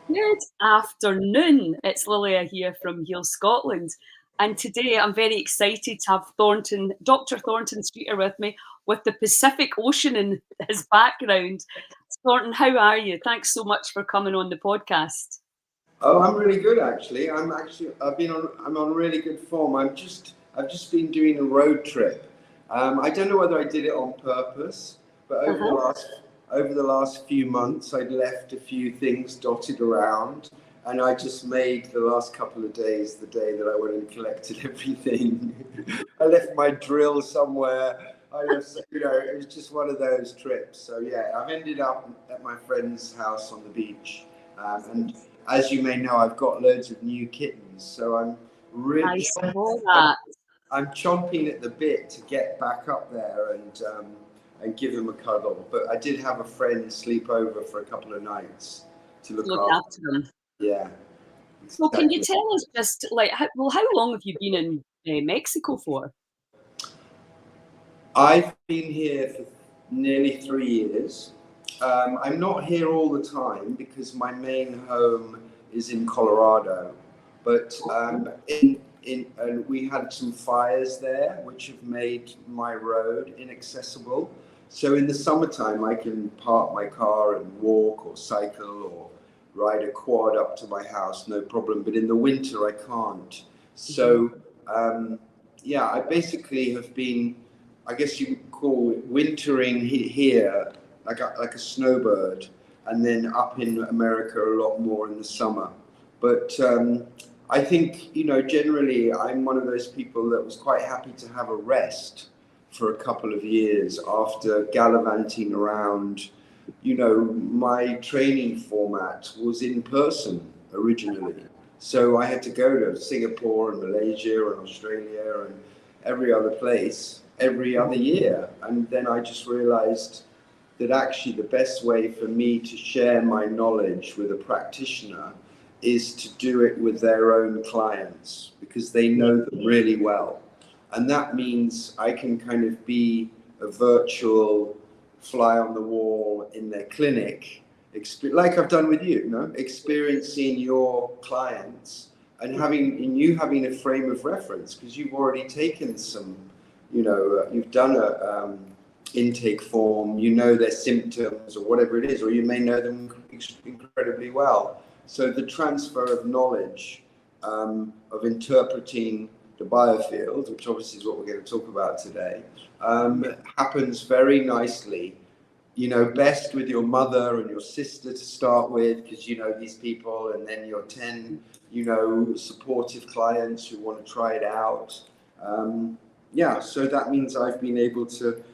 Good afternoon. It's Lilia here from Heal Scotland. And today I'm very excited to have Dr. Thornton Streeter with me with the Pacific Ocean in his background. Thornton, how are you? Thanks so much for coming on the podcast. Oh, I'm really good actually. I'm on really good form. I've just been doing a road trip. I don't know whether I did it on purpose, but over the last few months, I'd left a few things dotted around, and I just made the last couple of days the day that I went and collected everything. I left my drill somewhere. It was just one of those trips. So yeah, I've ended up at my friend's house on the beach, and as you may know, I've got loads of new kittens, so I saw that. I'm chomping at the bit to get back up there and give them a cuddle. But I did have a friend sleep over for a couple of nights to look after them. Yeah. So exactly. Can you tell us just like, how long have you been in Mexico for? I've been here for nearly 3 years. I'm not here all the time because my main home is in Colorado, but and we had some fires there which have made my road inaccessible. So in the summertime I can park my car and walk or cycle or ride a quad up to my house, no problem. But in the winter I can't. So yeah, I basically have been, I guess you would call it wintering here, like a snowbird, and then up in America a lot more in the summer. But I think, generally I'm one of those people that was quite happy to have a rest for a couple of years after gallivanting around. My training format was in person originally. So I had to go to Singapore and Malaysia and Australia and every other place every other year. And then I just realized that actually the best way for me to share my knowledge with a practitioner is to do it with their own clients because they know them really well. And that means I can kind of be a virtual fly on the wall in their clinic, like I've done with you, experiencing your clients and having a frame of reference because you've already taken some, you've done a intake form, their symptoms or whatever it is, or you may know them incredibly well. So the transfer of knowledge, of interpreting the biofield, which obviously is what we're going to talk about today, happens very nicely, best with your mother and your sister to start with, because you know these people, and then your 10, supportive clients who want to try it out. So that means I've been able to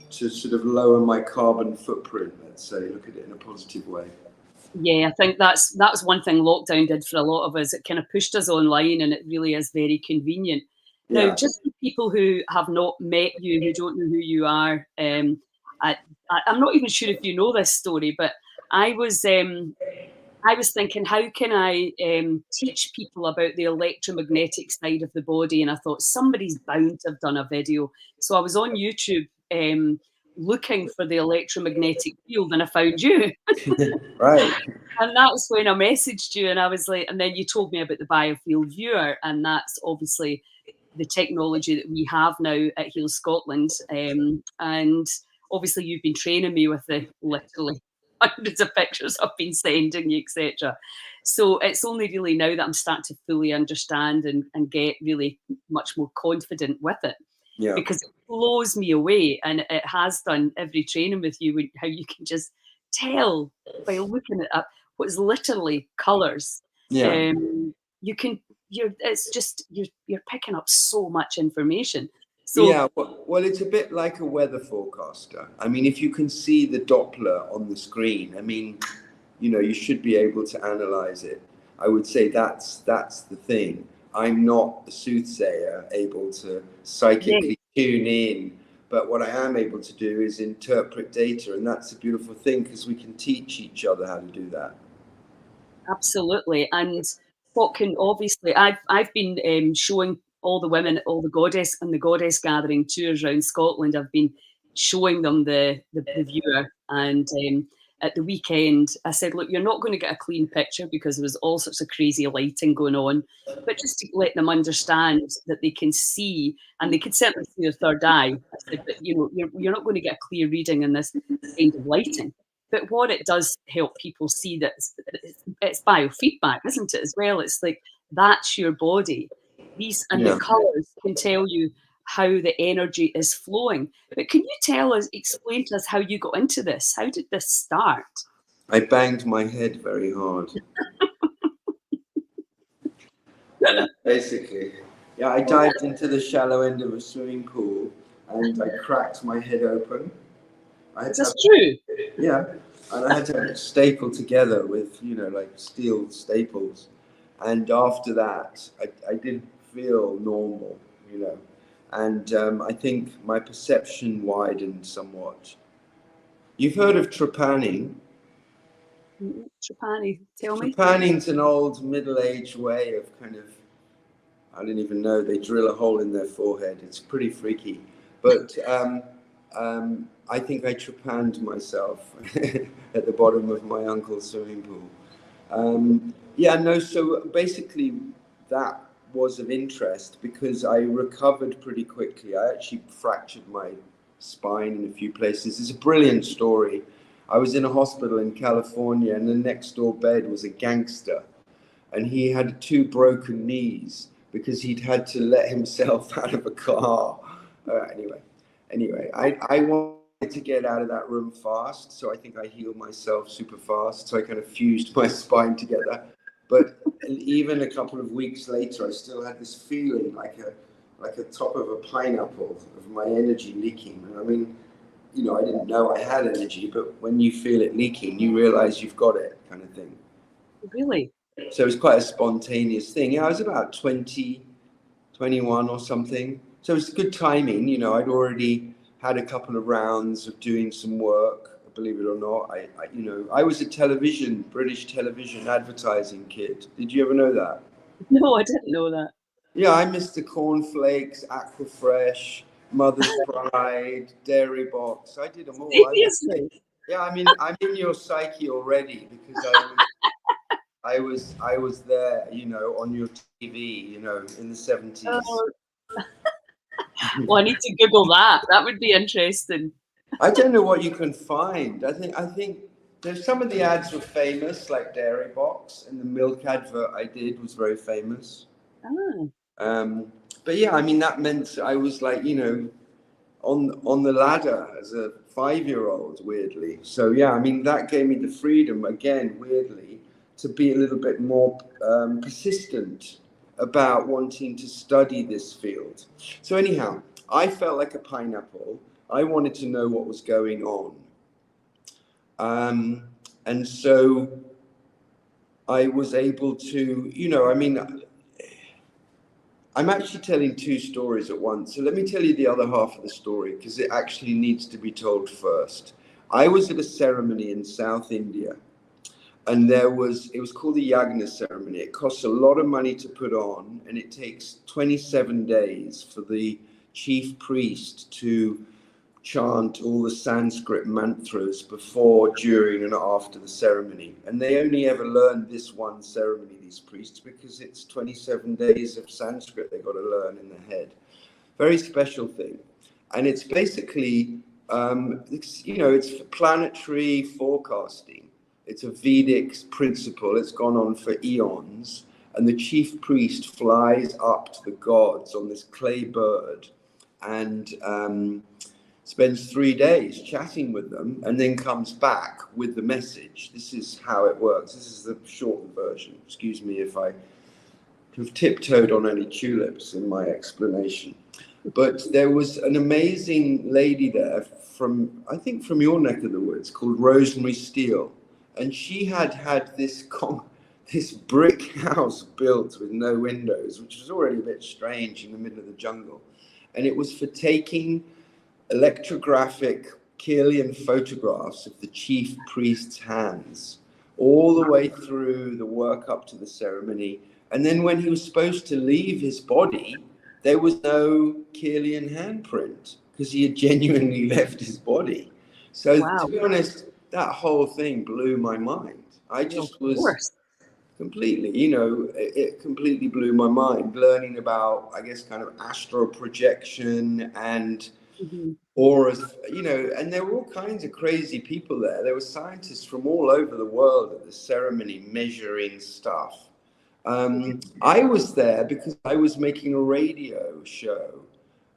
sort of lower my carbon footprint, let's say, look at it in a positive way. Yeah, I think that's one thing lockdown did for a lot of us. It kind of pushed us online, and it really is very convenient. Now, just for people who have not met you, who don't know who you are, I'm not even sure if you know this story, but I was thinking, how can I teach people about the electromagnetic side of the body? And I thought somebody's bound to have done a video. So I was on YouTube looking for the electromagnetic field, and I found you. Right. And that's when I messaged you, and I was like, and then you told me about the Biofield Viewer, and that's obviously the technology that we have now at Heal Scotland. And obviously you've been training me with the literally hundreds of pictures I've been sending you, etc. So it's only really now that I'm starting to fully understand and get really much more confident with it. Yeah. Because it blows me away, and it has done every training with you, how you can just tell by looking at what is literally colours. Yeah. You're picking up so much information. So yeah, well, it's a bit like a weather forecaster. I mean, if you can see the Doppler on the screen, I mean, you should be able to analyze it. I would say that's the thing. I'm not a soothsayer able to psychically tune in, but what I am able to do is interpret data, and that's a beautiful thing because we can teach each other how to do that. Absolutely. And what can obviously, I've been showing all the women, all the goddess gathering tours around Scotland. I've been showing them the viewer, and at the weekend, I said, look, you're not going to get a clean picture because there was all sorts of crazy lighting going on, but just to let them understand that they can see, and they could certainly see their third eye. I said, but you're not going to get a clear reading in this kind of lighting. But what it does help people see that it's biofeedback, isn't it, as well? It's like, that's your body. The colours can tell you how the energy is flowing. But can you explain to us how you got into this? How did this start? I banged my head very hard. Basically. Yeah, I dived into the shallow end of a swimming pool and I cracked my head open. Is this true? Yeah, and I had to have it stapled together with, like steel staples. And after that, I didn't feel normal, And I think my perception widened somewhat. You've heard of trepanning? Trepanning, tell me. Trepanning's an old middle-aged way of I don't even know, they drill a hole in their forehead. It's pretty freaky. But I think I trepanned myself at the bottom of my uncle's swimming pool. So basically that was of interest because I recovered pretty quickly. I actually fractured my spine in a few places. It's a brilliant story. I was in a hospital in California and the next door bed was a gangster and he had 2 broken knees because he'd had to let himself out of a car. Anyway, I wanted to get out of that room fast, so I think I healed myself super fast. So I kind of fused my spine together. But even a couple of weeks later, I still had this feeling like a top of a pineapple of my energy leaking. And I mean, I didn't know I had energy, but when you feel it leaking, you realize you've got it, kind of thing. Really? So it was quite a spontaneous thing. Yeah, I was about 20, 21 or something. So it was good timing. I'd already had a couple of rounds of doing some work, believe it or not. I was a British television advertising kid. Did you ever know that? No, I didn't know that. Yeah, I missed the cornflakes, Aquafresh, Mother's Pride, Dairy Box. I did them all. Seriously? Yeah, I mean, I'm in your psyche already because I was there, on your TV, in the 70s. Well, I need to Google that. That would be interesting. I don't know what you can find. I think there's some of the ads were famous, like Dairy Box, and the milk advert I did was very famous. But yeah, I mean that meant I was like, on the ladder as a 5-year-old, weirdly. So yeah, I mean that gave me the freedom again, weirdly, to be a little bit more persistent about wanting to study this field. So anyhow, I felt like a pineapple. I wanted to know what was going on. And so I was able to, I'm actually telling 2 stories at once. So let me tell you the other half of the story because it actually needs to be told first. I was at a ceremony in South India. And it was called the Yagna ceremony. It costs a lot of money to put on, and it takes 27 days for the chief priest to chant all the Sanskrit mantras before, during, and after the ceremony. And they only ever learn this one ceremony, these priests, because it's 27 days of Sanskrit they got to learn in their head. Very special thing. And it's basically, it's planetary forecasting. It's a Vedic principle. It's gone on for eons. And the chief priest flies up to the gods on this clay bird and spends 3 days chatting with them and then comes back with the message. This is how it works. This is the shortened version. Excuse me if I have tiptoed on any tulips in my explanation. But there was an amazing lady there from your neck of the woods called Rosemary Steele. And she had this brick house built with no windows, which was already a bit strange in the middle of the jungle. And it was for taking electrographic Kirlian photographs of the chief priest's hands all the way through the work up to the ceremony. And then when he was supposed to leave his body, there was no Kirlian handprint because he had genuinely left his body. So To be honest, that whole thing blew my mind. I just was completely, it completely blew my mind learning about, I guess, kind of astral projection and auras, and there were all kinds of crazy people there. There were scientists from all over the world at the ceremony measuring stuff. I was there because I was making a radio show.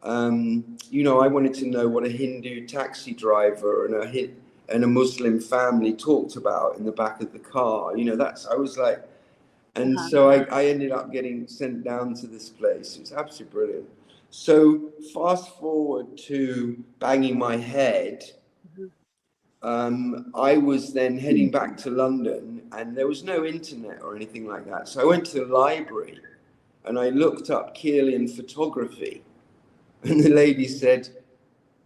I wanted to know what a Hindu taxi driver and a Muslim family talked about in the back of the car. I was like, and so I ended up getting sent down to this place. It was absolutely brilliant. So fast forward to banging my head. I was then heading back to London, and there was no internet or anything like that. So I went to the library and I looked up Kirlian photography, and the lady said,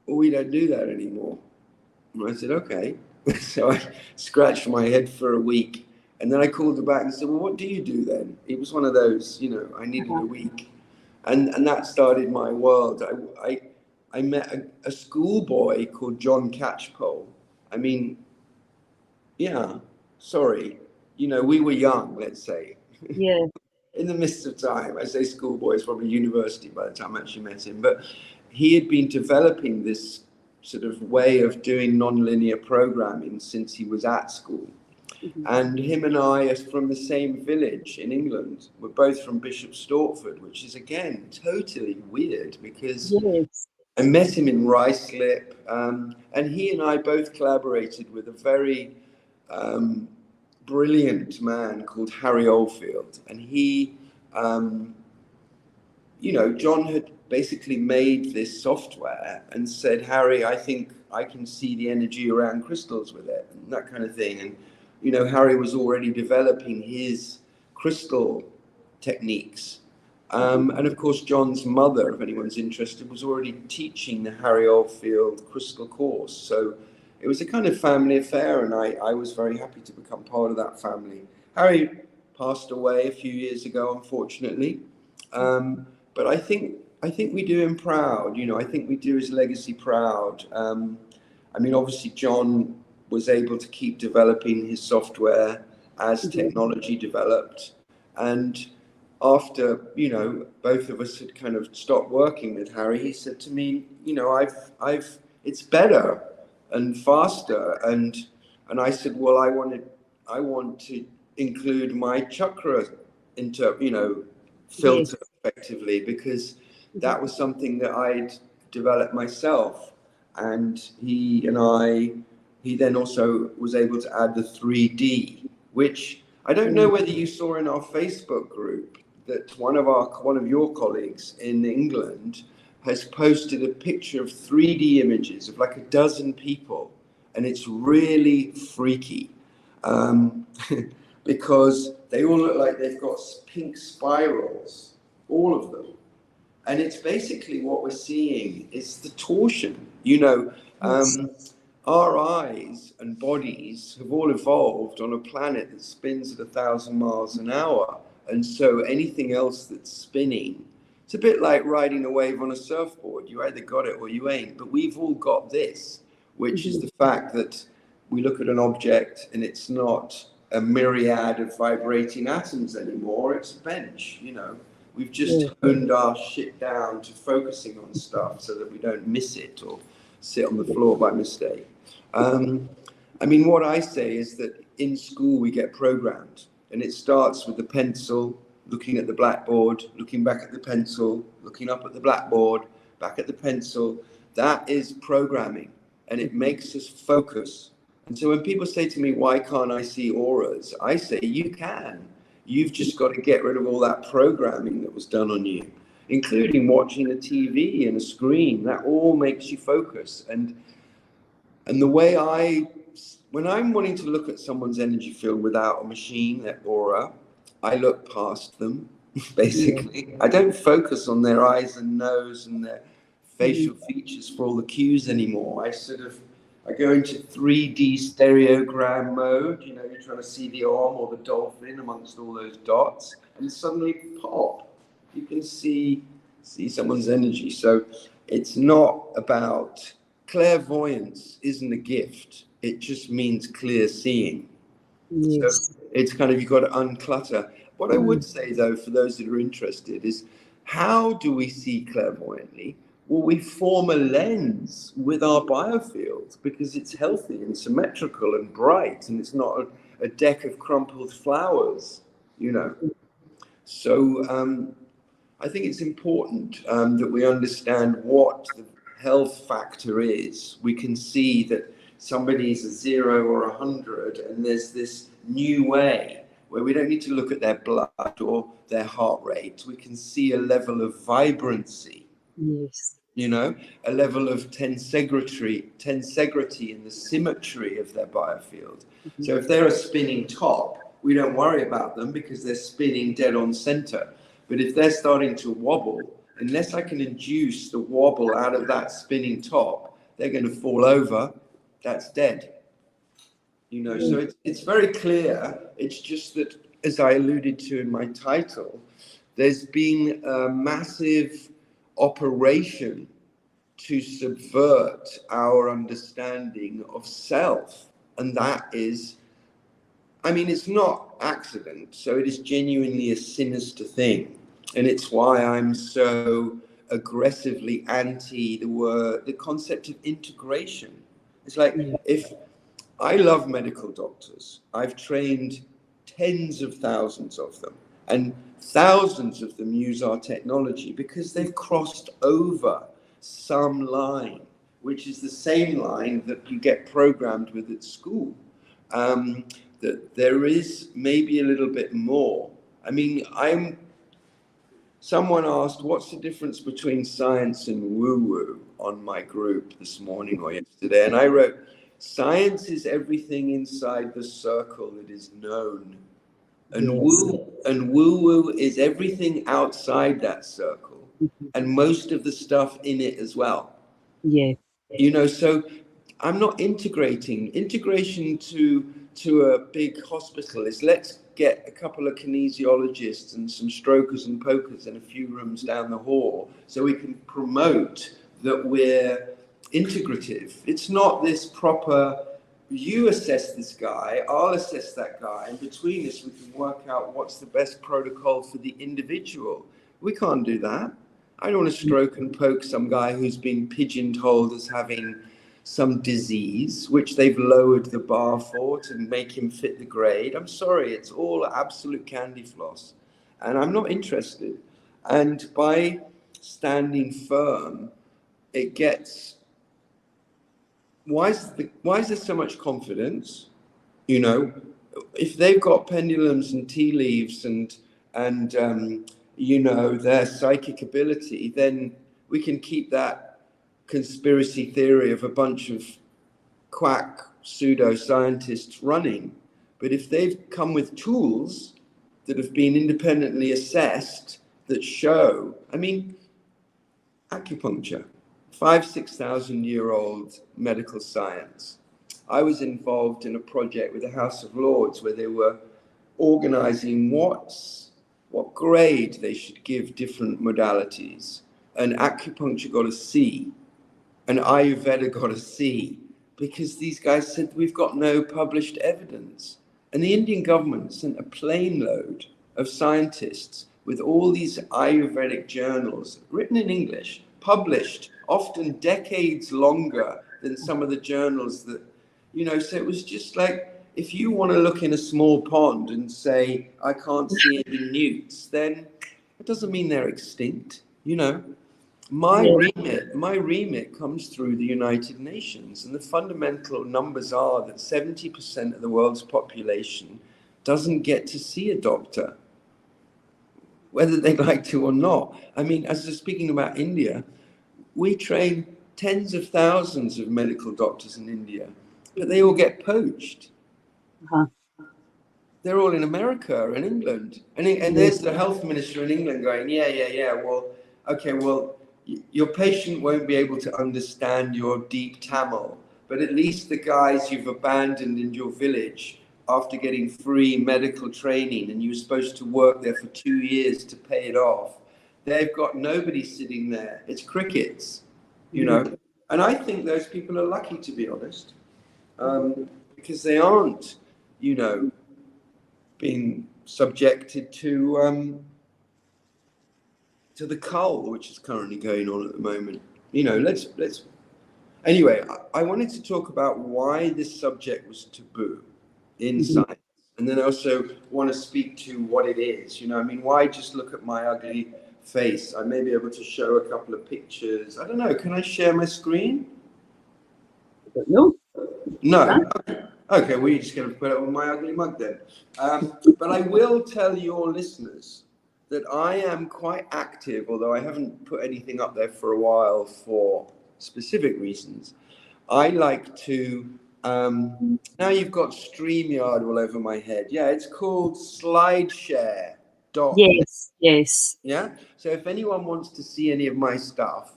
"Oh, we don't do that anymore." And I said, "Okay." So I scratched my head for a week, and then I called her back and said, "Well, what do you do then?" It was one of those, I needed a week, and that started my world. I met a schoolboy called John Catchpole. I mean, yeah, sorry, we were young, let's say. Yeah. In the midst of time, I say schoolboy, it's probably university by the time I actually met him, but he had been developing this sort of way of doing non-linear programming since he was at school. And him and I are from the same village in England. We're both from Bishop Stortford, which is, again, totally weird because I met him in Ruislip, and he and I both collaborated with a very brilliant man called Harry Oldfield. And he, John had basically made this software and said, "Harry, I think I can see the energy around crystals with it," and that kind of thing. And, Harry was already developing his crystal techniques. And of course, John's mother, if anyone's interested, was already teaching the Harry Oldfield crystal course. So it was a kind of family affair, and I was very happy to become part of that family. Harry passed away a few years ago, unfortunately. But I think we do him proud. I think we do his legacy proud. Obviously, John was able to keep developing his software as technology developed. And after, both of us had kind of stopped working with Harry, he said to me, it's better and faster. And I said, well, I want to include my chakra filter effectively, because that was something that I'd developed myself. And he then also was able to add the 3D, which I don't know whether you saw in our Facebook group that one of your colleagues in England has posted a picture of 3D images of like a dozen people, and it's really freaky because they all look like they've got pink spirals, all of them. And it's basically what we're seeing is the torsion. Our eyes and bodies have all evolved on a planet that spins at 1,000 miles an hour. And so anything else that's spinning, it's a bit like riding a wave on a surfboard. You either got it or you ain't. But we've all got this, which is the fact that we look at an object and it's not a myriad of vibrating atoms anymore. It's a bench, We've just honed our shit down to focusing on stuff so that we don't miss it or sit on the floor by mistake. What I say is that in school we get programmed, and it starts with the pencil, looking at the blackboard, looking back at the pencil, looking up at the blackboard, back at the pencil. That is programming, and it makes us focus. And so when people say to me, why can't I see auras? I say, you can. You've just got to get rid of all that programming that was done on you, including watching a TV and a screen. That all makes you focus. And the way when I'm wanting to look at someone's energy field without a machine, their aura, I look past them, basically. I don't focus on their eyes and nose and their facial features for all the cues anymore. I go into 3D stereogram mode. You're trying to see the arm or the dolphin amongst all those dots, and suddenly pop, you can see someone's energy. So it's not about clairvoyance. Isn't a gift. it just means clear seeing. So Yes. it's kind of, you've got to unclutter. What I would say, though, for those that are interested, is how do we see clairvoyantly? Well, we form a lens with our biofield because it's healthy and symmetrical and bright, and it's not a deck of crumpled flowers, you know. So I think it's important that we understand what the health factor is. We can see that somebody's a 0 or 100, and there's this new way where we don't need to look at their blood or their heart rate. We can see a level of vibrancy. Yes. You know, a level of tensegrity in the symmetry of their biofield. So if they're a spinning top, we don't worry about them because they're spinning dead on center. But if they're starting to wobble, unless I can induce the wobble out of that spinning top, they're going to fall over. That's dead. You know, so it's very clear. It's just that, as I alluded to in my title, there's been a massive operation to subvert our understanding of self. And that is, I mean, it's not accident, so it is genuinely a sinister thing. And it's why I'm so aggressively anti the concept of integration. It's like, if I love medical doctors, I've trained tens of thousands of them, and thousands of them use our technology because they've crossed over some line, which is the same line that you get programmed with at school. That there is maybe a little bit more. I mean, someone asked, what's the difference between science and woo-woo on my group this morning or yesterday? And I wrote, science is everything inside the circle that is known. And woo-woo is everything outside that circle, and most of the stuff in it as well. Yeah. You know, so I'm not integrating. Integration to a big hospital is, let's get a couple of kinesiologists and some strokers and pokers in a few rooms down the hall so we can promote that we're integrative. It's not this proper, you assess this guy, I'll assess that guy, and between us we can work out what's the best protocol for the individual. We can't do that. I don't want to stroke and poke some guy who's been pigeonholed as having some disease, which they've lowered the bar for to make him fit the grade. I'm sorry, it's all absolute candy floss, and I'm not interested. And by standing firm, it gets, why is there so much confidence? You know, if they've got pendulums and tea leaves and you know, their psychic ability, then we can keep that conspiracy theory of a bunch of quack pseudo-scientists running. But if they've come with tools that have been independently assessed that show, I mean, acupuncture, 6,000-year-old medical science. I was involved in a project with the House of Lords where they were organizing what grade they should give different modalities. And acupuncture got a C, and Ayurveda got a C, because these guys said, we've got no published evidence. And the Indian government sent a plane load of scientists with all these Ayurvedic journals written in English, published often decades longer than some of the journals that, you know, so it was just like, if you want to look in a small pond and say, I can't see any newts, then it doesn't mean they're extinct, you know. My remit comes through the United Nations, and the fundamental numbers are that 70% of the world's population doesn't get to see a doctor, whether they'd like to or not. I mean, as we're speaking about India, we train tens of thousands of medical doctors in India, but they all get poached. They're all in America and England. And there's the health minister in England going, well, okay, well, your patient won't be able to understand your deep Tamil, but at least the guys you've abandoned in your village after getting free medical training, and you were supposed to work there for 2 years to pay it off, they've got nobody sitting there. It's crickets, you know. And I think those people are lucky, to be honest. because they aren't, you know, being subjected to the cull, which is currently going on at the moment. You know, let's. Anyway, I wanted to talk about why this subject was taboo in science, and then I also want to speak to what it is. You know, I mean, why just look at my ugly face? I may be able to show a couple of pictures. I don't know. Can I share my screen? No. No. Okay, well, you're just going to put it on my ugly mug then. But I will tell your listeners that I am quite active, although I haven't put anything up there for a while for specific reasons. I like to, now you've got StreamYard all over my head. Yeah, it's called SlideShare. Yes. Yeah, so if anyone wants to see any of my stuff,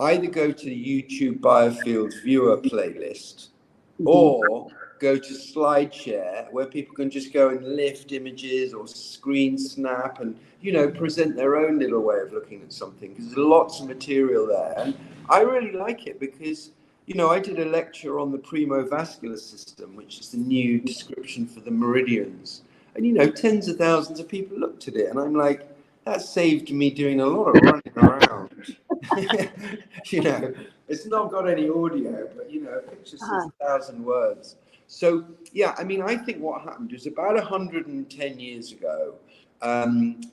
either go to the YouTube Biofield Viewer playlist, or go to SlideShare, where people can just go and lift images or screen snap and, you know, present their own little way of looking at something, because there's lots of material there. And I really like it because, you know, I did a lecture on the premovascular system, which is the new description for the meridians. And, you know, tens of thousands of people looked at it. And I'm like, that saved me doing a lot of running around. You know, it's not got any audio, but, you know, a picture says 1,000 words. So, yeah, I mean, I think what happened is about 110 years ago,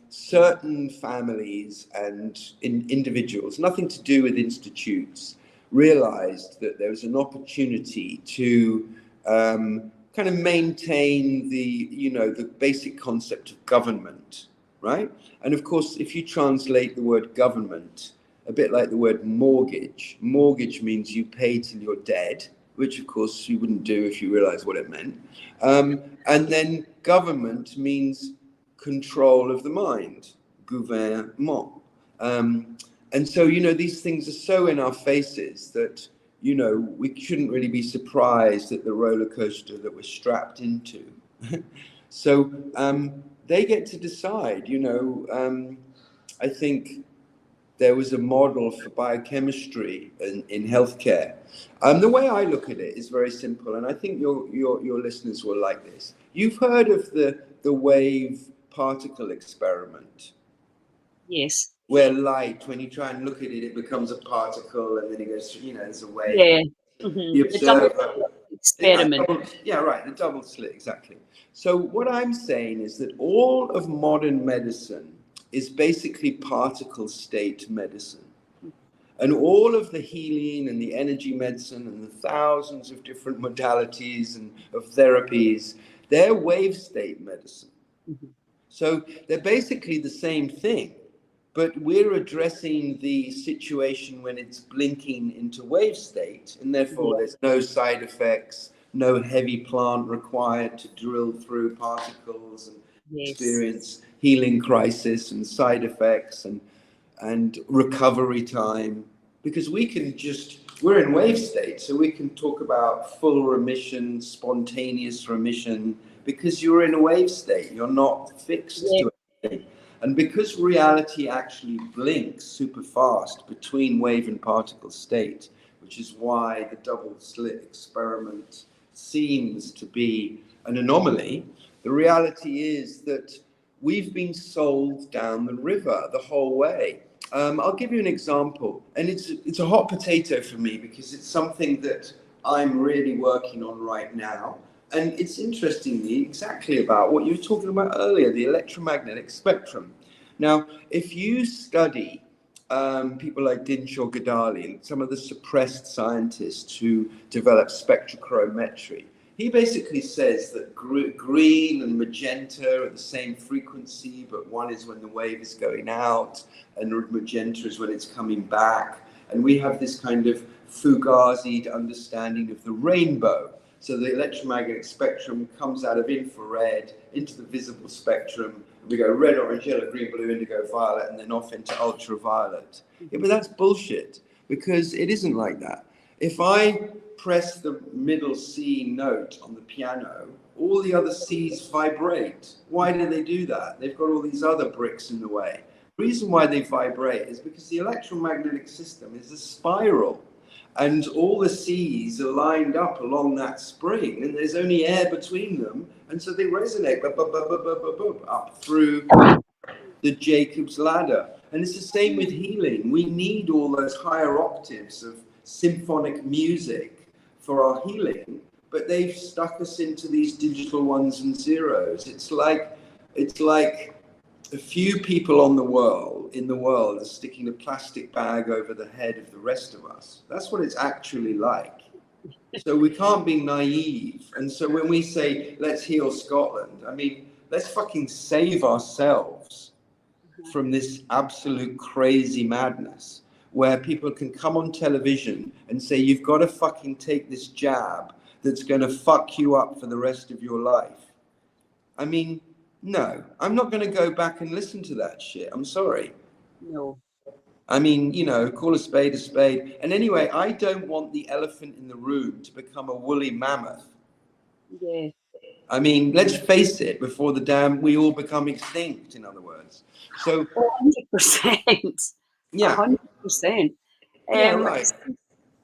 certain families and individuals, nothing to do with institutes, realized that there was an opportunity to kind of maintain the, you know, the basic concept of government, right? And of course, if you translate the word government, a bit like the word mortgage means you pay till you're dead, which of course you wouldn't do if you realize what it meant. And then government means control of the mind, gouvernement. And so, you know, these things are so in our faces that, you know, we shouldn't really be surprised at the roller coaster that we're strapped into. So they get to decide, you know. I think there was a model for biochemistry in healthcare. The way I look at it is very simple, and I think your listeners will like this. You've heard of the wave particle experiment. Yes. Where light, when you try and look at it, it becomes a particle, and then it goes, you know, there's a wave. Yeah. The observer. Experiment. Yeah, right, the double slit, exactly. So what I'm saying is that all of modern medicine is basically particle state medicine. And all of the healing and the energy medicine and the thousands of different modalities and of therapies, they're wave state medicine. So they're basically the same thing, but we're addressing the situation when it's blinking into wave state, and therefore there's no side effects, no heavy plant required to drill through particles and experience healing crisis and side effects and recovery time, because we're in wave state, so we can talk about full remission, spontaneous remission, because you're in a wave state, you're not fixed to anything. And because reality actually blinks super fast between wave and particle state, which is why the double slit experiment seems to be an anomaly, the reality is that we've been sold down the river the whole way. I'll give you an example, and it's a hot potato for me because it's something that I'm really working on right now. And it's interestingly exactly about what you were talking about earlier, the electromagnetic spectrum. Now, if you study people like Dinshaw Gadali, some of the suppressed scientists who develop spectrochrometry, he basically says that green and magenta are the same frequency, but one is when the wave is going out, and magenta is when it's coming back. And we have this kind of Fugazi understanding of the rainbow. So the electromagnetic spectrum comes out of infrared into the visible spectrum. We go red, orange, yellow, green, blue, indigo, violet, and then off into ultraviolet. Yeah, but that's bullshit, because it isn't like that. If I press the middle C note on the piano, all the other C's vibrate. Why do they do that? They've got all these other bricks in the way. The reason why they vibrate is because the electromagnetic system is a spiral. and all the seas are lined up along that spring, and there's only air between them, and so they resonate up through the Jacob's ladder. And it's the same with healing. We need all those higher octaves of symphonic music for our healing, but they've stuck us into these digital ones and zeros. It's like a few people in the world are sticking a plastic bag over the head of the rest of us. That's what it's actually like. So we can't be naive. And so when we say, let's heal Scotland, I mean, let's fucking save ourselves from this absolute crazy madness where people can come on television and say, you've got to fucking take this jab that's going to fuck you up for the rest of your life. I mean, no, I'm not going to go back and listen to that shit. I'm sorry. No. I mean, you know, call a spade a spade. And anyway, I don't want the elephant in the room to become a woolly mammoth. Yeah. I mean, let's face it, before we all become extinct, in other words. So 100%. Yeah. 100%. Yeah, right.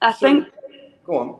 I think go on.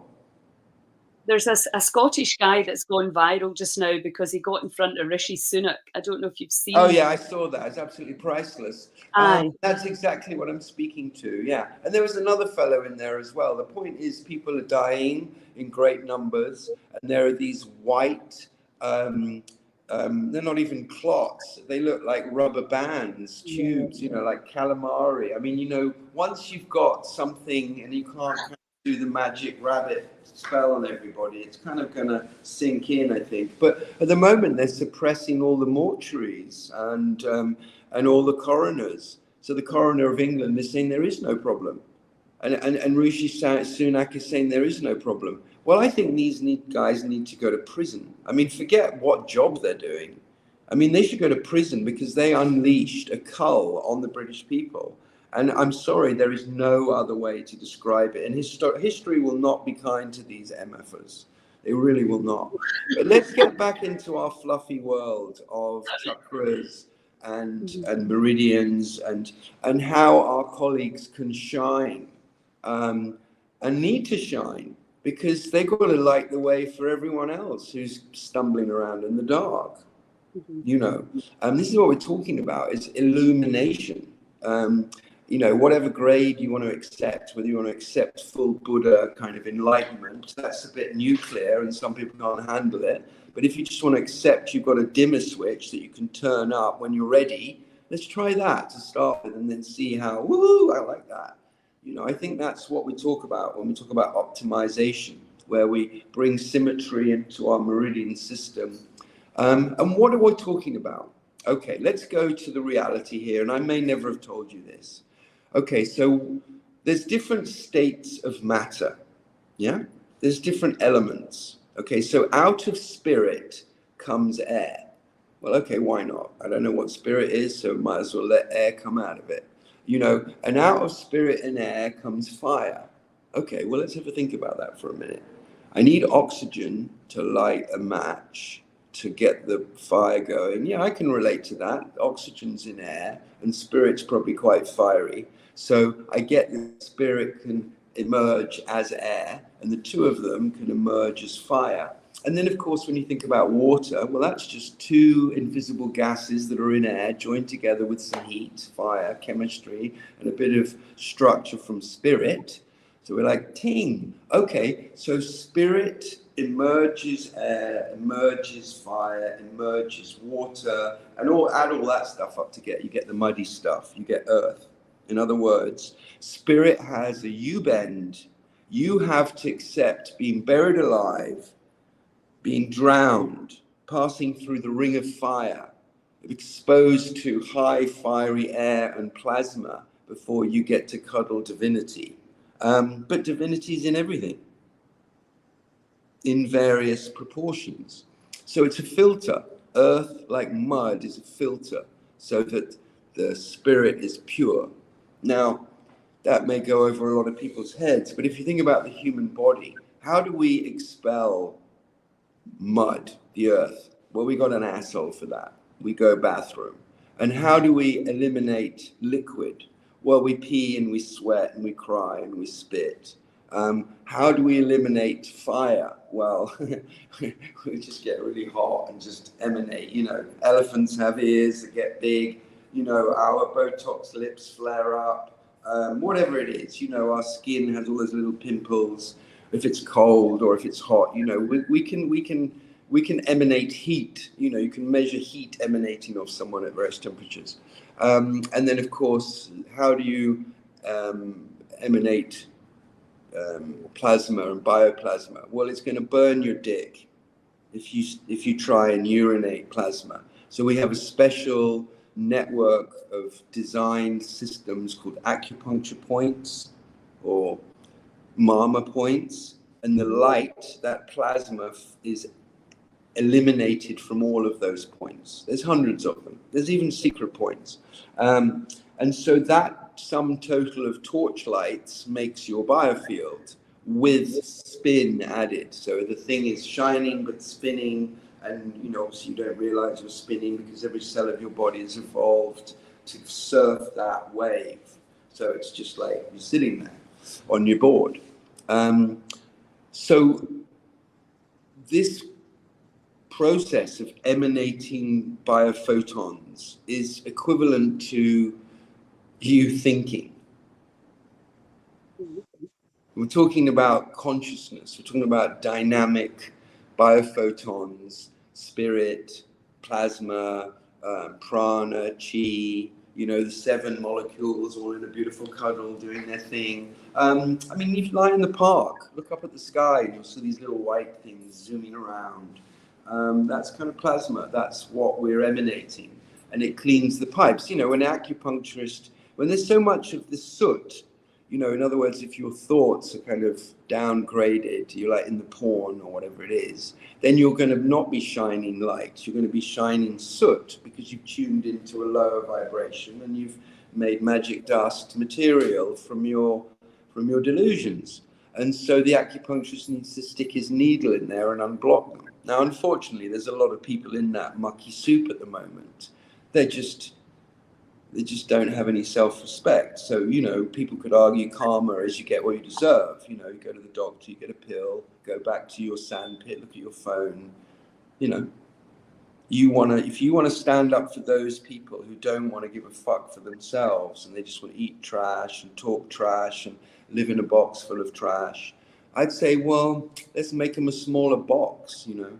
There's a Scottish guy that's gone viral just now because he got in front of Rishi Sunak. I don't know if you've seen. Oh yeah, I saw that. It's absolutely priceless. Aye. That's exactly what I'm speaking to. Yeah, and there was another fellow in there as well. The point is, people are dying in great numbers, and there are these white. They're not even clots. They look like rubber bands, tubes. You know, like calamari. I mean, you know, once you've got something and you can't do the magic rabbit spell on everybody, it's kind of going to sink in, I think. But at the moment, they're suppressing all the mortuaries and all the coroners. So the coroner of England is saying there is no problem, and Rishi Sunak is saying there is no problem. Well, I think these guys need to go to prison. I mean, forget what job they're doing. I mean, they should go to prison because they unleashed a cull on the British people. And I'm sorry, there is no other way to describe it. And history will not be kind to these MFers. It really will not. But let's get back into our fluffy world of chakras and meridians and how our colleagues can shine and need to shine, because they've got to light the way for everyone else who's stumbling around in the dark. You know, this is what we're talking about. It's illumination. You know, whatever grade you want to accept, whether you want to accept full Buddha kind of enlightenment, that's a bit nuclear and some people can't handle it. But if you just want to accept you've got a dimmer switch that you can turn up when you're ready, let's try that to start with and then see how, woo, I like that. You know, I think that's what we talk about when we talk about optimization, where we bring symmetry into our meridian system. And what are we talking about? Okay, let's go to the reality here, and I may never have told you this. Okay, so there's different states of matter, yeah? There's different elements. Okay, so out of spirit comes air. Well, okay, why not? I don't know what spirit is, so might as well let air come out of it. You know, and out of spirit and air comes fire. Okay, well, let's have a think about that for a minute. I need oxygen to light a match to get the fire going. Yeah, I can relate to that. Oxygen's in air and spirit's probably quite fiery. So I get that spirit can emerge as air and the two of them can emerge as fire. And then, of course, when you think about water, well, that's just two invisible gases that are in air joined together with some heat, fire, chemistry, and a bit of structure from spirit. So we're like, ting. Okay, so spirit emerges air, emerges fire, emerges water, and add all that stuff up together. You get the muddy stuff, you get earth. In other words, spirit has a U-bend. You have to accept being buried alive, being drowned, passing through the ring of fire, exposed to high fiery air and plasma before you get to cuddle divinity. But divinity is in everything, in various proportions. So it's a filter. Earth, like mud, is a filter so that the spirit is pure. Now, that may go over a lot of people's heads, but if you think about the human body, how do we expel mud, the earth? Well, we got an asshole for that. We go bathroom. And how do we eliminate liquid? Well, we pee and we sweat and we cry and we spit. How do we eliminate fire? Well, we just get really hot and just emanate. You know, elephants have ears that get big. You know, our Botox lips flare up. Whatever it is, you know, our skin has all those little pimples. If it's cold or if it's hot, you know, we can emanate heat. You know, you can measure heat emanating off someone at various temperatures. And then, of course, how do you emanate plasma and bioplasma? Well, it's going to burn your dick if you try and urinate plasma. So we have a special network of designed systems called acupuncture points or mama points, and the light, that plasma, is eliminated from all of those points. There's hundreds of them. There's even secret points. And so that sum total of torchlights makes your biofield with spin added. So the thing is shining but spinning, and you know, obviously you don't realize you're spinning because every cell of your body is evolved to surf that wave. So it's just like you're sitting there on your board. So this process of emanating biophotons is equivalent to you thinking. We're talking about consciousness. We're talking about dynamic biophotons, spirit, plasma, prana, chi, you know, the 7 molecules all in a beautiful cuddle doing their thing. I mean, you lie in the park, look up at the sky, and you'll see these little white things zooming around. That's kind of plasma. That's what we're emanating. And it cleans the pipes. You know, an acupuncturist, when there's so much of the soot, you know, in other words, if your thoughts are kind of downgraded, you're like in the porn or whatever it is, then you're going to not be shining light. You're going to be shining soot because you've tuned into a lower vibration and you've made magic dust material from your delusions. And so the acupuncturist needs to stick his needle in there and unblock them. Now, unfortunately, there's a lot of people in that mucky soup at the moment. They just don't have any self-respect. So, you know, people could argue karma is you get what you deserve. You know, you go to the doctor, you get a pill, go back to your sandpit, look at your phone. You know, if you want to stand up for those people who don't want to give a fuck for themselves and they just want to eat trash and talk trash and live in a box full of trash, I'd say, well, let's make them a smaller box, you know.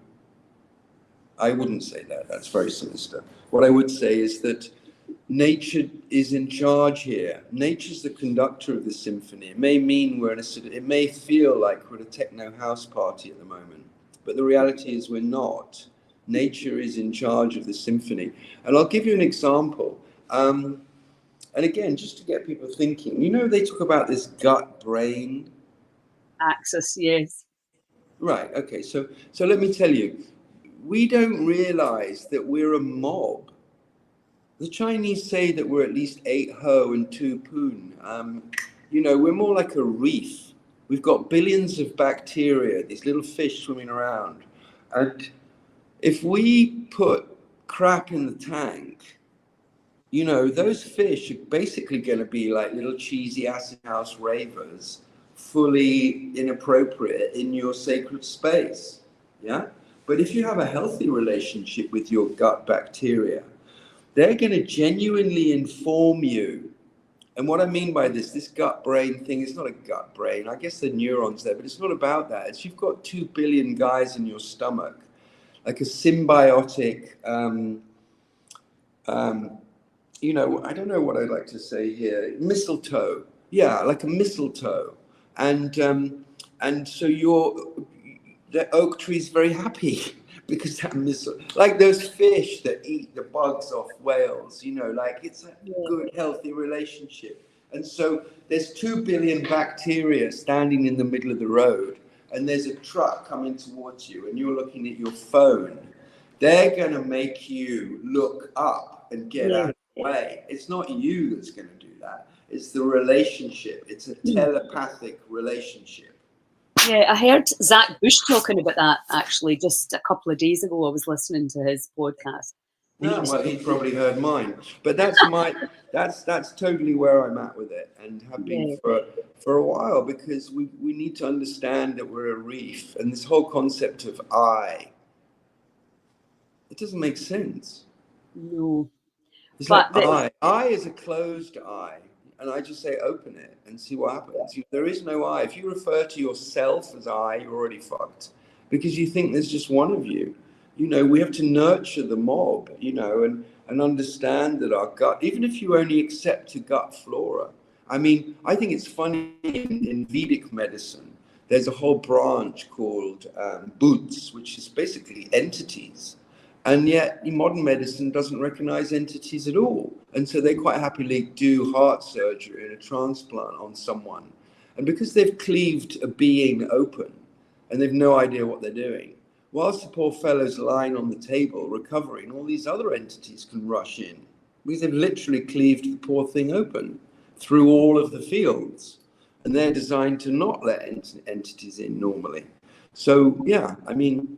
I wouldn't say that. That's very sinister. What I would say is that nature is in charge here. Nature's the conductor of the symphony. It may mean it may feel like we're at a techno house party at the moment, but the reality is we're not. Nature is in charge of the symphony. And I'll give you an example. And again, just to get people thinking, you know, they talk about this gut-brain axis, yes. Right, okay, so let me tell you, we don't realize that we're a mob. The Chinese say that we're at least 8 Ho and 2 Poon. You know, we're more like a reef. We've got billions of bacteria, these little fish swimming around. And if we put crap in the tank, you know, those fish are basically going to be like little cheesy acid house ravers, fully inappropriate in your sacred space. Yeah? But if you have a healthy relationship with your gut bacteria, they're going to genuinely inform you. And what I mean by this gut brain thing is not a gut brain. I guess the neurons there, but it's not about that. It's you've got 2 billion guys in your stomach, like a symbiotic, you know, I don't know what I'd like to say here. Mistletoe. Yeah, like a mistletoe. And so the oak tree is very happy because that like those fish that eat the bugs off whales, you know, like it's a good, healthy relationship. And so there's 2 billion bacteria standing in the middle of the road, and there's a truck coming towards you, and you're looking at your phone. They're going to make you look up and get out of the way. It's not you that's going to do that. It's the relationship. It's a telepathic relationship. Yeah, I heard Zach Bush talking about that actually just a couple of days ago. I was listening to his podcast. No, well, he probably heard mine, but that's totally where I'm at with it, and have been for a while, because we need to understand that we're a reef, and this whole concept of I, it doesn't make sense. No. It's But like I is a closed eye, and I just say open it and see what happens. There is no I. If you refer to yourself as I, you're already fucked, because you think there's just one of you. You know, we have to nurture the mob, you know, and understand that our gut, even if you only accept a gut flora. I mean, I think it's funny in Vedic medicine, there's a whole branch called bhuts, which is basically entities. And yet modern medicine doesn't recognize entities at all. And so they quite happily do heart surgery and a transplant on someone. And because they've cleaved a being open and they've no idea what they're doing, whilst the poor fellow's lying on the table recovering, all these other entities can rush in, because they've literally cleaved the poor thing open through all of the fields. And they're designed to not let entities in normally. So, yeah, I mean,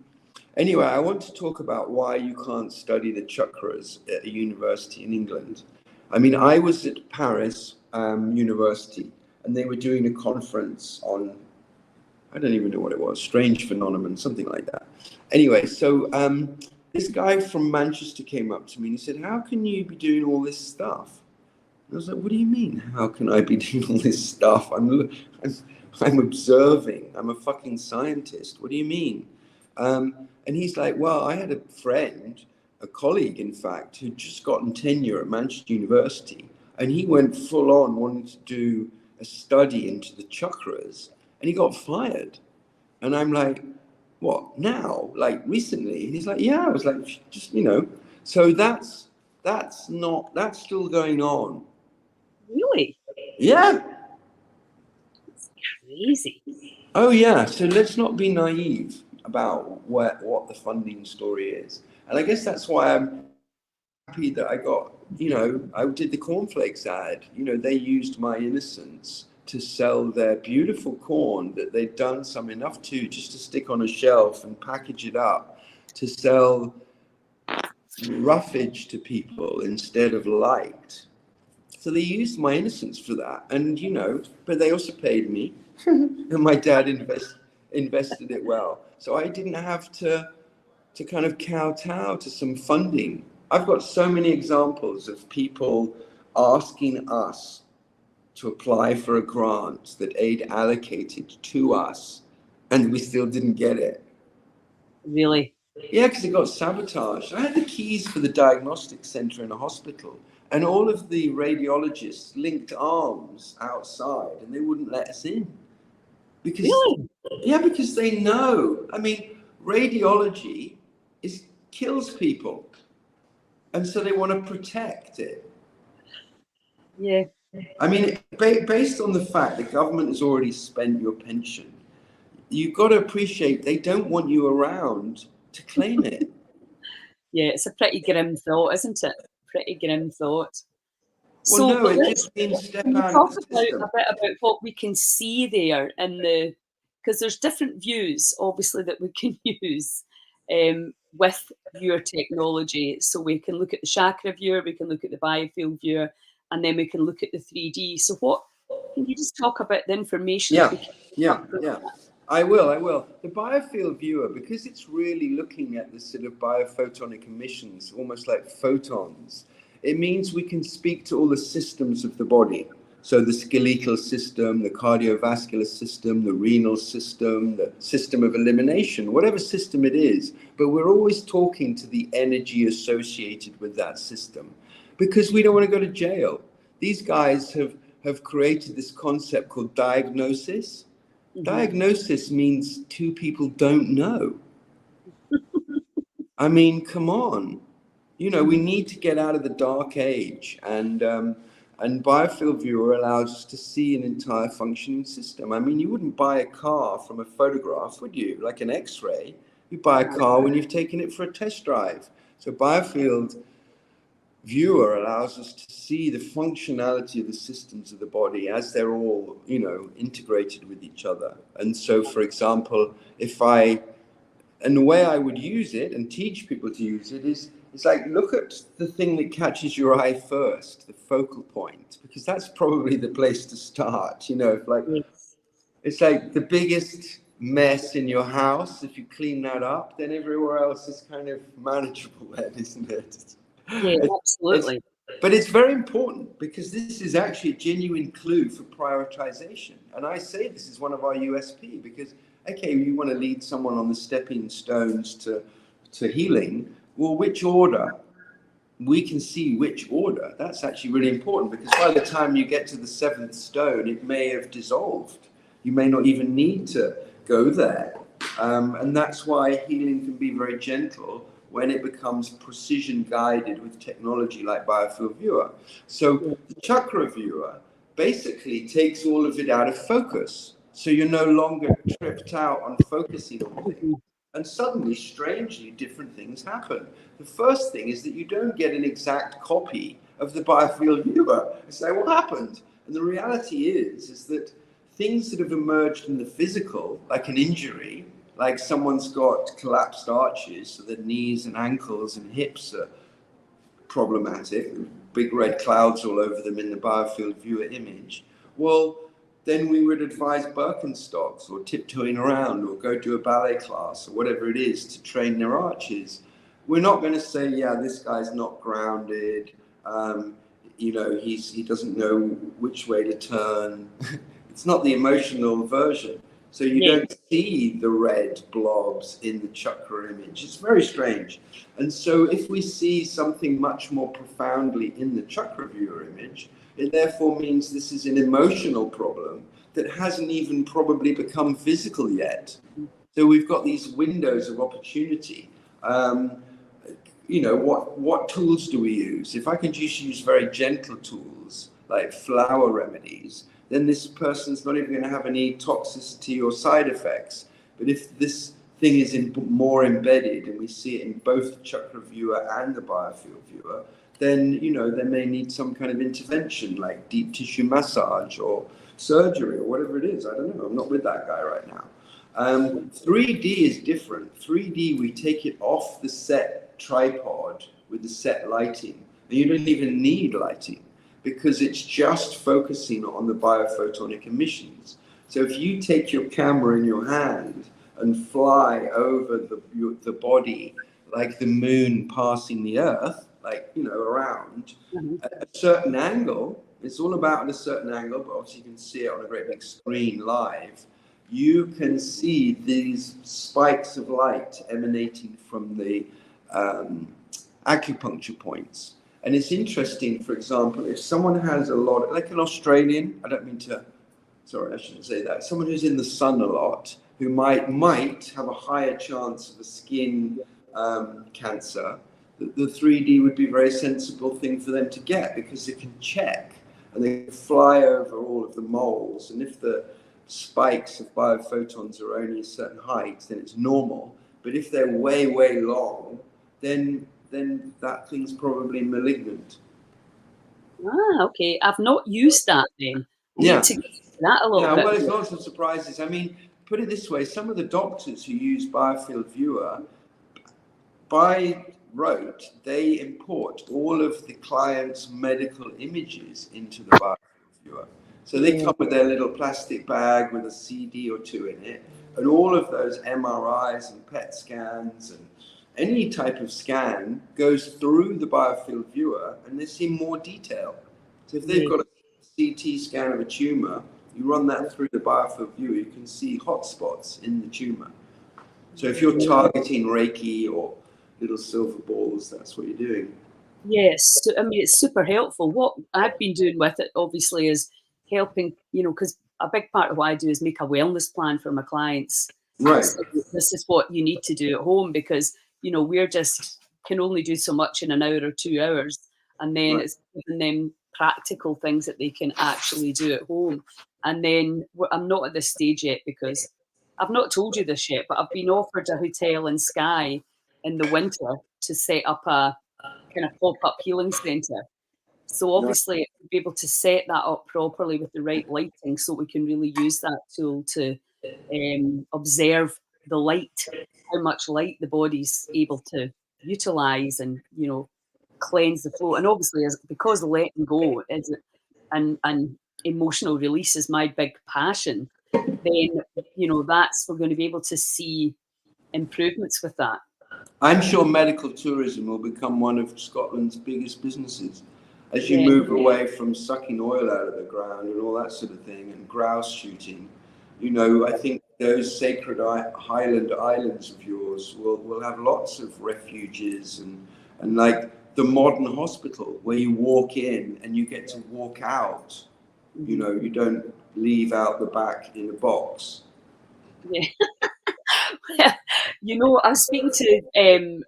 anyway, I want to talk about why you can't study the chakras at a university in England. I mean, I was at Paris University, and they were doing a conference on, I don't even know what it was, strange phenomenon, something like that. Anyway, so this guy from Manchester came up to me and he said, how can you be doing all this stuff? And I was like, what do you mean, how can I be doing all this stuff? I'm observing. I'm a fucking scientist. What do you mean? And he's like, well, I had a friend, a colleague, in fact, who'd just gotten tenure at Manchester University. And he went full on wanting to do a study into the chakras. And he got fired. And I'm like, what, now? Like recently? And he's like, yeah. I was like, just, you know. So that's still going on. really? Yeah. It's crazy. Oh, yeah. So let's not be naive about what the funding story is. And I guess that's why I'm happy that I got, you know, I did the cornflakes ad. You know, they used my innocence to sell their beautiful corn that they'd done some enough to just to stick on a shelf and package it up to sell roughage to people instead of light. So they used my innocence for that. And, you know, but they also paid me and my dad invested it well. So I didn't have to kind of kowtow to some funding. I've got so many examples of people asking us to apply for a grant that aid allocated to us, and we still didn't get it. Really? Yeah, because it got sabotaged. I had the keys for the diagnostic center in a hospital, and all of the radiologists linked arms outside, and they wouldn't let us in. Because, really? Yeah, because they know. I mean, radiology kills people, and so they want to protect it. Yeah. I mean, based on the fact the government has already spent your pension, you've got to appreciate they don't want you around to claim it. Yeah, it's a pretty grim thought, isn't it? Pretty grim thought. Well, So, no, it just means step out talk of the system. a bit about what we can see there in the, because there's different views, obviously, that we can use with your technology. So we can look at the chakra viewer, we can look at the biofield viewer, and then we can look at the 3D. So what, can you just talk about the information? Yeah. I will. The biofield viewer, because it's really looking at the sort of biophotonic emissions, almost like photons, it means we can speak to all the systems of the body. So the skeletal system, the cardiovascular system, the renal system, the system of elimination, whatever system it is. But we're always talking to the energy associated with that system, because we don't want to go to jail. These guys have created this concept called diagnosis. Mm-hmm. Diagnosis means two people don't know. I mean, come on. You know, we need to get out of the dark age, and Biofield Viewer allows us to see an entire functioning system. I mean, you wouldn't buy a car from a photograph, would you? Like an X-ray. You buy a car when you've taken it for a test drive. So Biofield Viewer allows us to see the functionality of the systems of the body as they're all, you know, integrated with each other. And so, for example, and the way I would use it and teach people to use it is It's like, look at the thing that catches your eye first, the focal point, because that's probably the place to start. You know, like Yes. it's like the biggest mess in your house. If you clean that up, then everywhere else is kind of manageable then, isn't it? Yeah, absolutely. But it's very important because this is actually a genuine clue for prioritization. And I say this is one of our USP because, okay, you want to lead someone on the stepping stones to healing. Well, which order? We can see which order. That's actually really important because by the time you get to the seventh stone, it may have dissolved. You may not even need to go there. And that's why healing can be very gentle when it becomes precision guided with technology like Biofield Viewer. So the chakra viewer basically takes all of it out of focus. So you're no longer tripped out on focusing on things. And suddenly, strangely, different things happen. The first thing is that you don't get an exact copy of the Biofield Viewer. You say, what happened? And the reality is that things that have emerged in the physical, like an injury, like someone's got collapsed arches, so their knees and ankles and hips are problematic, big red clouds all over them in the Biofield Viewer image. Well, then we would advise Birkenstocks or tiptoeing around or go to a ballet class or whatever it is to train their arches. We're not going to say, yeah, this guy's not grounded. You know, he doesn't know which way to turn. It's not the emotional version. So you don't see the red blobs in the chakra image. It's very strange. And so if we see something much more profoundly in the chakra viewer image, it therefore means this is an emotional problem that hasn't even probably become physical yet. So we've got these windows of opportunity. You know, what tools do we use? If I can just use very gentle tools like flower remedies, then this person's not even going to have any toxicity or side effects. But if this thing is more embedded and we see it in both the chakra viewer and the Biofield Viewer, then, you know, they may need some kind of intervention like deep tissue massage or surgery or whatever it is. I don't know. I'm not with that guy right now. 3D is different. 3D, we take it off the set tripod with the set lighting. And you don't even need lighting because it's just focusing on the biophotonic emissions. So if you take your camera in your hand and fly over the body like the moon passing the Earth, like, you know, around at a certain angle, it's all about a certain angle, but obviously you can see it on a great big screen live. You can see these spikes of light emanating from the acupuncture points. And it's interesting, for example, if someone has a lot, like an Australian, I don't mean to, sorry, I shouldn't say that, someone who's in the sun a lot, who might have a higher chance of a skin cancer, the 3D would be a very sensible thing for them to get because they can check and they can fly over all of the moles. And if the spikes of biophotons are only a certain height, then it's normal. But if they're way, way long, then that thing's probably malignant. Ah, okay. I've not used that then. Yeah. Need to get that a little bit. Well, there's lots of surprises. I mean, put it this way, some of the doctors who use Biofield Viewer, by rote, they import all of the client's medical images into the Biofield Viewer. So they come with their little plastic bag with a CD or two in it, and all of those MRIs and PET scans and any type of scan goes through the Biofield Viewer and they see more detail. So if they've got a CT scan of a tumor, you run that through the Biofield Viewer, you can see hotspots in the tumor. So if you're targeting Reiki or little silver balls, that's what you're doing. Yes, so, I mean, it's super helpful. What I've been doing with it, obviously, is helping, you know, because a big part of what I do is make a wellness plan for my clients. Right. So this is what you need to do at home because, you know, we're just can only do so much in an hour or 2 hours. And then it's giving them practical things that they can actually do at home. And then I'm not at this stage yet because I've not told you this yet, but I've been offered a hotel in Skye in the winter to set up a kind of pop-up healing centre. So obviously be able to set that up properly with the right lighting so we can really use that tool to observe the light, how much light the body's able to utilize and, you know, cleanse the flow. And obviously, because letting go is and emotional release is my big passion, then, you know, we're going to be able to see improvements with that. I'm sure medical tourism will become one of Scotland's biggest businesses as you move away from sucking oil out of the ground and all that sort of thing, and grouse shooting. You know, I think those sacred Highland islands of yours will have lots of refuges and like the modern hospital where you walk in and you get to walk out. You know, you don't leave out the back in a box. Yeah. You know, I was speaking to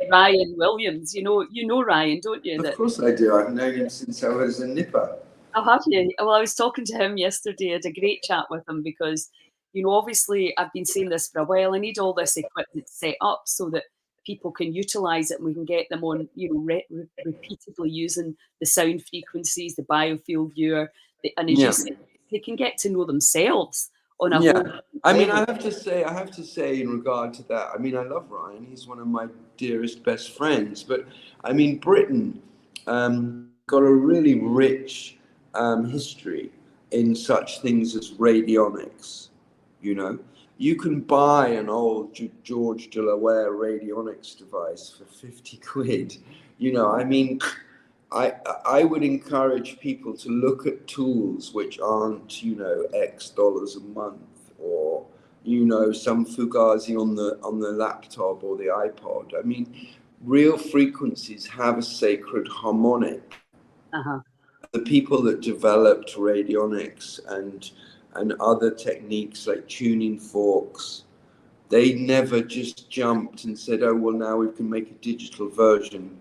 Ryan Williams. You know Ryan, don't you? Of course I do. I've known him since I was a nipper. Oh, have you? Well, I was talking to him yesterday. I had a great chat with him because, you know, obviously I've been saying this for a while. I need all this equipment set up so that people can utilize it and we can get them on, you know, repeatedly using the sound frequencies, the Biofield Viewer, and as you said, they can get to know themselves on a whole. I mean, I have to say in regard to that, I mean, I love Ryan. He's one of my dearest, best friends. But I mean, Britain got a really rich history in such things as radionics. You know, you can buy an old George de la Ware radionics device for 50 quid. You know, I mean, I would encourage people to look at tools which aren't, you know, X dollars a month, or, you know, some Fugazi on the laptop or the iPod. I mean, real frequencies have a sacred harmonic. The people that developed radionics and other techniques like tuning forks, they never just jumped and said, oh, well, now we can make a digital version.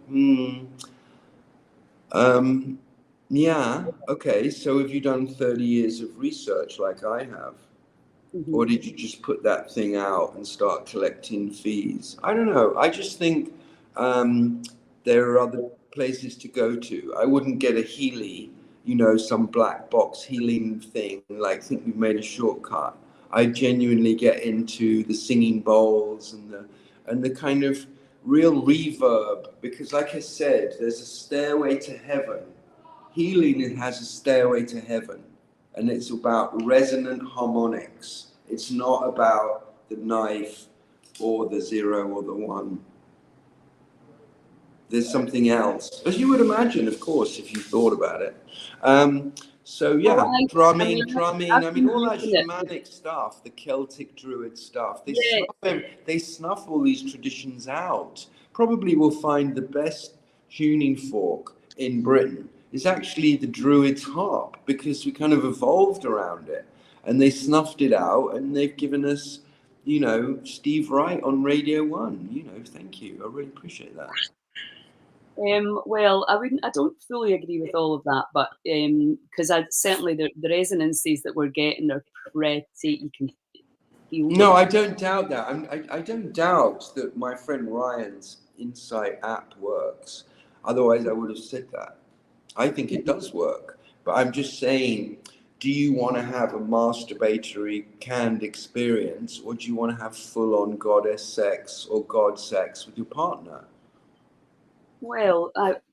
Yeah, okay, so have you done 30 years of research like I have? Or did you just put that thing out and start collecting fees? I don't know. I just think there are other places to go to. I wouldn't get a healee, you know, some black box healing thing, like think we've made a shortcut. I genuinely get into the singing bowls and the kind of real reverb, because like I said, there's a stairway to heaven. Healing has a stairway to heaven, and it's about resonant harmonics. It's not about the knife or the 0 or the 1. There's something else, as you would imagine, of course, if you thought about it. So yeah, drumming. I mean, all that shamanic stuff, the Celtic Druid stuff. They snuff all these traditions out. Probably will find the best tuning fork in Britain is actually the Druid's harp, because we kind of evolved around it, and they snuffed it out, and they've given us, you know, Steve Wright on Radio 1. You know, thank you. I really appreciate that. Well, I don't fully agree with all of that, but because certainly the resonances that we're getting are pretty, you can feel. No, I don't doubt that. I don't doubt that my friend Ryan's Insight app works. Otherwise, I would have said that. I think it does work, but I'm just saying, do you want to have a masturbatory canned experience, or do you want to have full-on goddess sex or god sex with your partner? Well,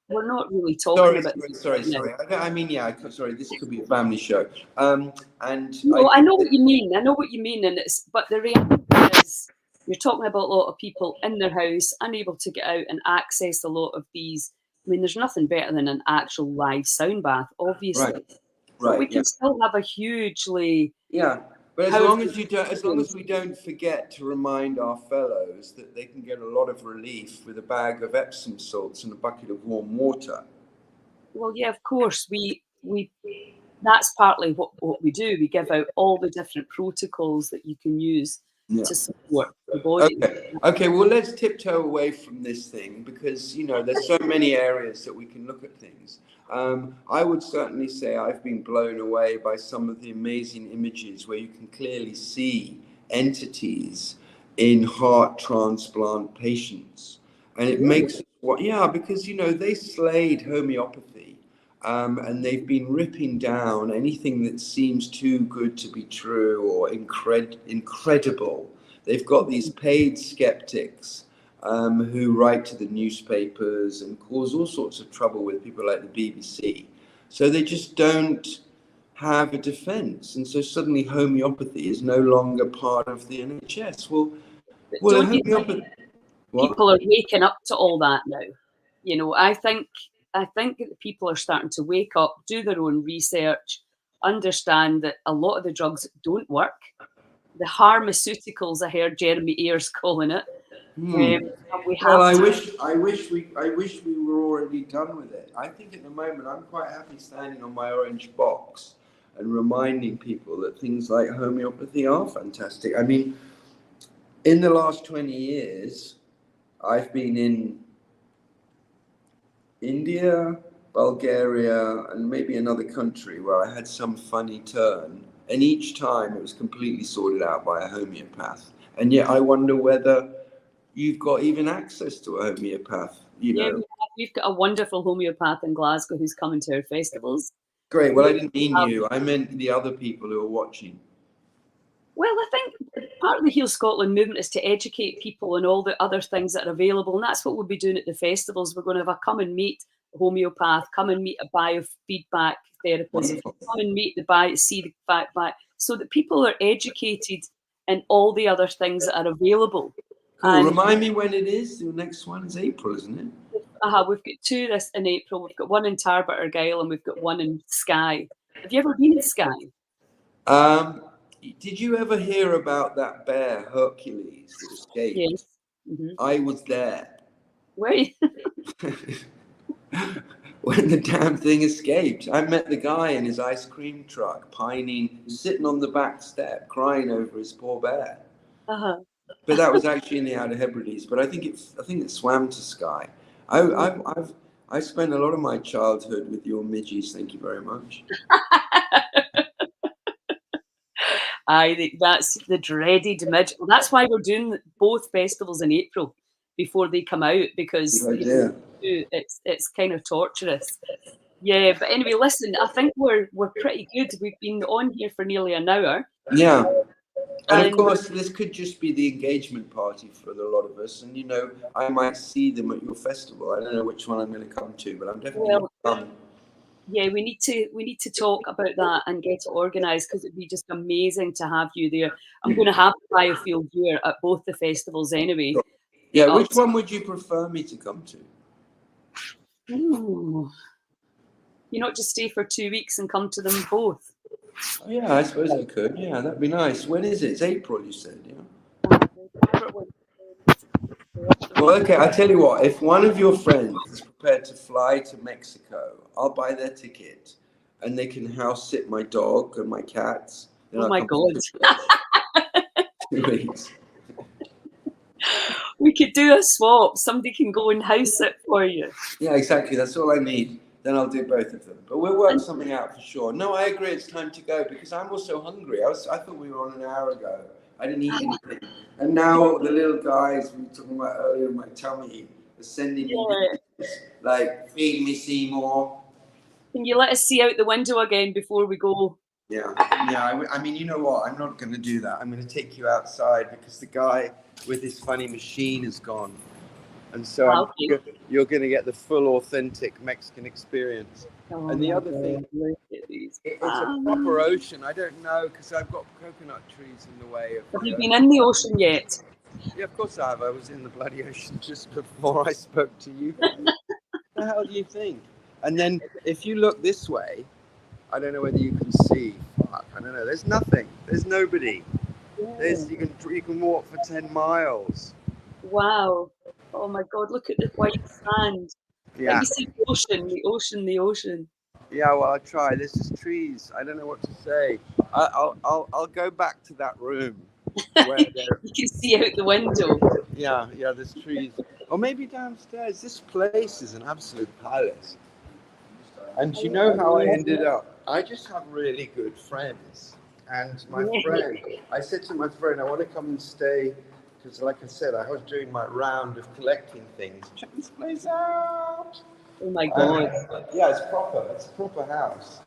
we're not really talking about. Sorry. I mean, yeah. Sorry, this could be a family show. And no, I know what you mean. I know what you mean, but the reality is, you're talking about a lot of people in their house, unable to get out and access a lot of these. I mean, there's nothing better than an actual live sound bath, obviously. Right. But we can still have a hugely. Yeah. But as long as we don't forget to remind our fellows that they can get a lot of relief with a bag of Epsom salts and a bucket of warm water. Well, yeah, of course. We that's partly what we do. We give out all the different protocols that you can use to support the body. Okay. Well, let's tiptoe away from this thing, because, you know, there's so many areas that we can look at things. I would certainly say I've been blown away by some of the amazing images where you can clearly see entities in heart transplant patients. And it makes, because, you know, they slayed homeopathy, and they've been ripping down anything that seems too good to be true or incredible. They've got these paid skeptics who write to the newspapers and cause all sorts of trouble with people like the BBC. So they just don't have a defence, and so suddenly homeopathy is no longer part of the NHS. Well, Don't you think homeopathy. people are waking up to all that now? You know, I think that people are starting to wake up, do their own research, understand that a lot of the drugs don't work. The pharmaceuticals, I heard Jeremy Ayres calling it. And we have Well, to, I wish we were already done with it. I think at the moment I'm quite happy standing on my orange box and reminding people that things like homeopathy are fantastic. I mean, in the last 20 years, I've been in India, Bulgaria, and maybe another country where I had some funny turn, and each time it was completely sorted out by a homeopath. And yet I wonder whether you've got even access to a homeopath, you yeah, know. we've got a wonderful homeopath in Glasgow who's coming to our festivals. Great. Well, I didn't mean you. I meant the other people who are watching. Well, I think part of the Heal Scotland movement is to educate people on all the other things that are available, and that's what we'll be doing at the festivals. We're going to have a come and meet homeopath, come and meet a biofeedback therapist, Wonderful. come and meet see the feedback, so that people are educated in all the other things that are available. Cool. And Remind me when it is. The next one is April, isn't it? we've got two this in April. We've got one in Tarbert Argyll and we've got one in Skye. Have you ever been in Skye? Did you ever hear about that bear, Hercules, that escaped? Yes. Mm-hmm. I was there. Where? When the damn thing escaped. I met the guy in his ice cream truck, pining, sitting on the back step, crying over his poor bear. Uh-huh. But that was actually in the Outer Hebrides. But I think it swam to Skye. I spent a lot of my childhood with your midgies. Thank you very much. I think that's the dreaded mid. Well, that's why we're doing both festivals in April before they come out, because it's kind of torturous. Yeah, but anyway, listen, I think we're pretty good. We've been on here for nearly an hour. Yeah. And of course, this could just be the engagement party for a lot of us. And, you know, I might see them at your festival. I don't know which one I'm going to come to, but I'm definitely going to come. Yeah, we need to talk about that and get it organised, because it'd be just amazing to have you there. I'm going to have the Biofield Viewer at both the festivals anyway. Yeah, which one would you prefer me to come to? Ooh. You not just stay for 2 weeks and come to them both? Oh, yeah, I suppose I could. Yeah, that'd be nice. When is it? It's April, you said, yeah? Well, okay, I'll tell you what. If one of your friends is prepared to fly to Mexico, I'll buy their ticket and they can house sit my dog and my cats. Oh, my God. 2 weeks. We could do a swap. Somebody can go and house sit for you. Yeah, exactly. That's all I need. Then I'll do both of them. But we'll work something out for sure. No, I agree. It's time to go because I'm also hungry. I thought we were on an hour ago. I didn't eat anything. And now the little guys we were talking about earlier in my tummy are sending me videos, like, feed me, Seymour. Can you let us see out the window again before we go? Yeah. I mean, you know what? I'm not going to do that. I'm going to take you outside because the guy with his funny machine is gone. And so you're going to get the full, authentic Mexican experience. Oh, and the other thing, it's a proper ocean. I don't know, because I've got coconut trees in the way. Have you been in the ocean yet? Yeah, of course I have. I was in the bloody ocean just before I spoke to you. What the hell do you think? And then if you look this way, I don't know whether you can see. Fuck, I don't know. There's nothing. There's nobody. Yeah. You can walk for 10 miles. Wow. Oh my God, look at the white sand. Yeah. You see the ocean, the ocean. Yeah, well, I'll try. There's just trees. I don't know what to say. I'll go back to that room where you can see out the window. Yeah, there's trees. Or maybe downstairs. This place is an absolute palace. And you know how I ended up? I just have really good friends. And my friend, I said to my friend, I want to come and stay. Because, like I said, I was doing my round of collecting things. Check this place out. Oh my God! Yeah, it's proper. It's a proper house.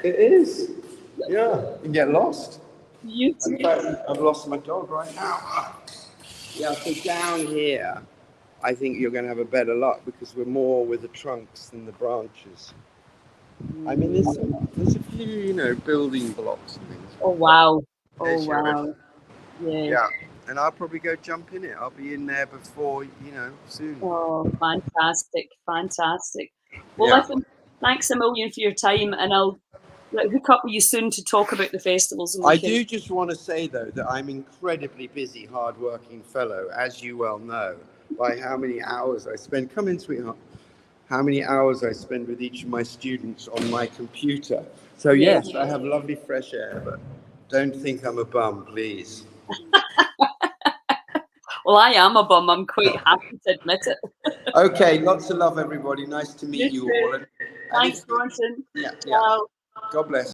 It is. Yeah, you can get lost. You in fact, I've lost my dog right now. Yeah, so down here, I think you're going to have a better luck because we're more with the trunks than the branches. I mean, there's a few, you know, building blocks and things. Oh wow! Oh There's your wow! river. Yeah. Yeah, and I'll probably go jump in it. I'll be in there before, you know, soon. Oh, fantastic, fantastic. Well, Yeah. listen, thanks a million for your time, and I'll hook up with you soon to talk about the festivals. And we I can. do just want to say, though, that I'm incredibly busy, hard-working fellow, as you well know, by how many hours I spend. Come in, sweetheart. How many hours I spend with each of my students on my computer. So, Yeah. yes, I have lovely fresh air, but don't think I'm a bum, please. Well, I am a bum. I'm quite happy to admit it. Okay, lots of love, everybody. Nice to meet you all. And Thanks, if, Thornton. yeah. Ciao. God bless.